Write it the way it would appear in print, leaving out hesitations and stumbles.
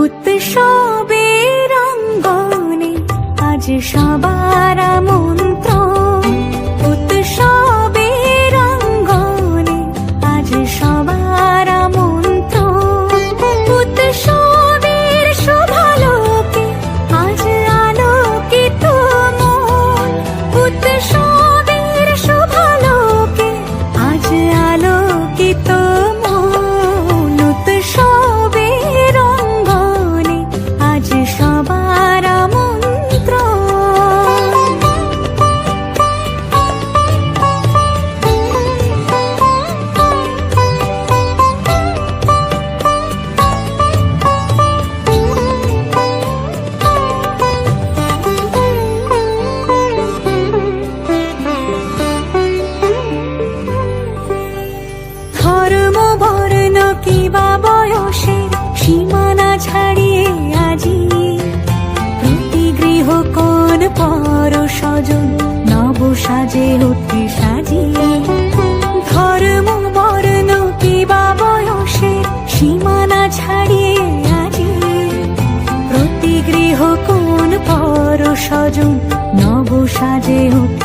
উৎসবের অঙ্গনে আজ সবার আমন্ত্রণ, উৎসবের অঙ্গনে আজ সবার আমন্ত্রণ, উৎসবের শোভালোকে আজ আলোকিত মন, উৎসবের শোভালোকে আজ আলোকিত মন, উৎসবের অঙ্গনে আজ সবার আমন্ত্রণ। ধর্ম বর্ণ কিবা বয়সের সীমানা ছাড়িয়ে আজি প্রতি গৃহ কোন পর স্বজন নব সাজে উঠে সাজিয়ে। ধর্ম বর্ণ কিবা বয়সের সীমানা ছাড়িয়ে আজি প্রতি গৃহ কোন পর স্বজন নব সাজে উঠে